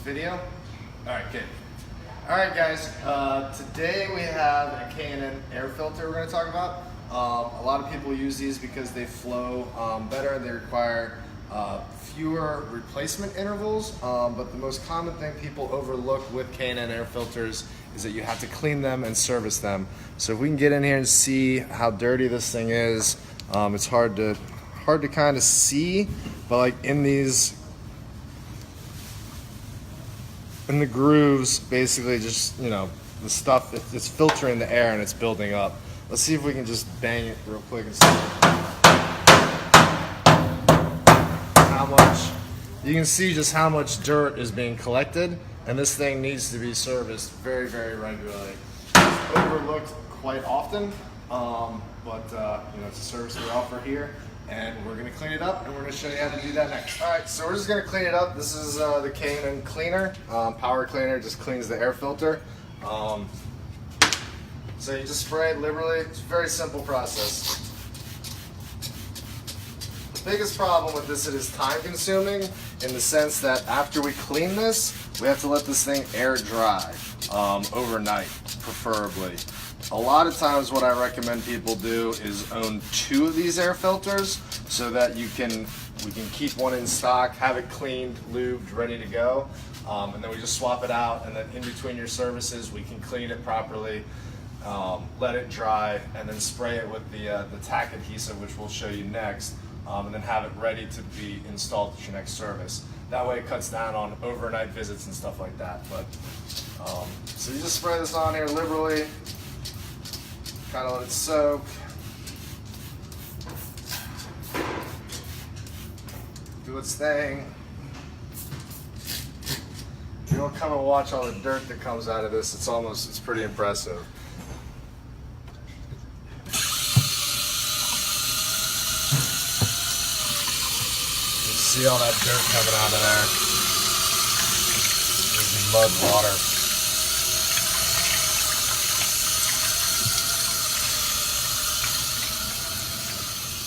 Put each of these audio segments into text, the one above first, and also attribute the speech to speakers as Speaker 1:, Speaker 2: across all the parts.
Speaker 1: video? Alright, good. Alright guys, today we have a K&N air filter we're going to talk about. A lot of people use these because they flow better, they require fewer replacement intervals, but the most common thing people overlook with K&N air filters is that you have to clean them and service them. So if we can get in here and see how dirty this thing is, it's hard to kind of see, but like in the grooves, basically just, you know, the stuff, it's filtering the air and it's building up. Let's see if we can just bang it real quick and see how much, you can see just how much dirt is being collected, and this thing needs to be serviced very, very regularly. It's overlooked quite often, but you know, it's a service we offer here, and we're going to clean it up, and we're going to show you how to do that next. Alright, so we're just going to clean it up. This is the K&N cleaner, power cleaner, just cleans the air filter. So you just spray it liberally. It's a very simple process. The biggest problem with this, it is time consuming in the sense that after we clean this, we have to let this thing air dry overnight, preferably. A lot of times what I recommend people do is own 2 of these air filters so that we can keep one in stock, have it cleaned, lubed, ready to go, and then we just swap it out, and then in between your services we can clean it properly, let it dry, and then spray it with the tack adhesive, which we'll show you next, and then have it ready to be installed at your next service. That way it cuts down on overnight visits and stuff like that. But so you just spray this on here liberally, kind of let it soak. Do its thing. You don't come and watch all the dirt that comes out of this. It's pretty impressive. You see all that dirt coming out of there. There's mud water.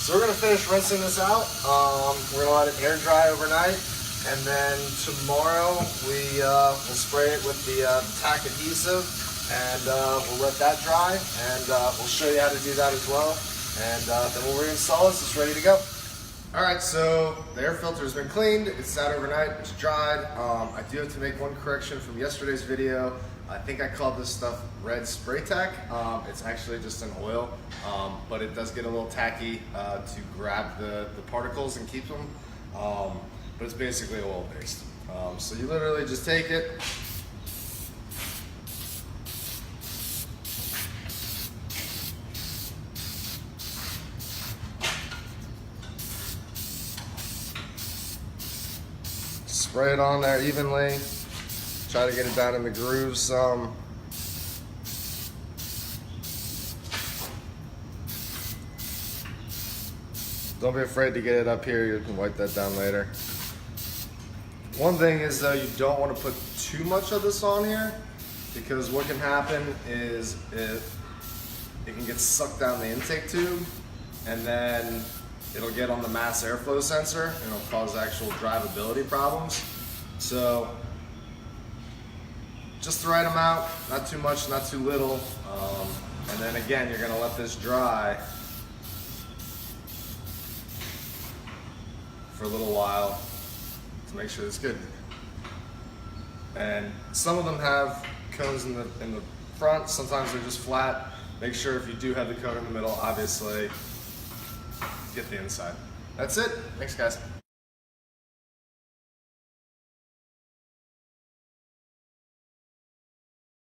Speaker 1: So we're going to finish rinsing this out. We're going to let it air dry overnight, and then tomorrow we'll spray it with the tack adhesive, and we'll let that dry, and we'll show you how to do that as well, and then we'll reinstall this. It's ready to go. Alright, so the air filter has been cleaned, it's sat overnight, it's dried. I do have to make one correction from yesterday's video. I think I called this stuff red spray tack. It's actually just an oil, but it does get a little tacky to grab the particles and keep them, but it's basically oil based. So you literally just take it, spray it on there evenly. Try to get it down in the grooves some. Don't be afraid to get it up here. You can wipe that down later. One thing is though, you don't want to put too much of this on here, because what can happen is it can get sucked down the intake tube, and then it'll get on the mass airflow sensor and it'll cause actual drivability problems. So just the right amount, not too much, not too little, and then again you're going to let this dry for a little while to make sure it's good. And some of them have cones in the front, sometimes they're just flat. Make sure if you do have the cone in the middle, obviously get the inside. That's it. Thanks guys.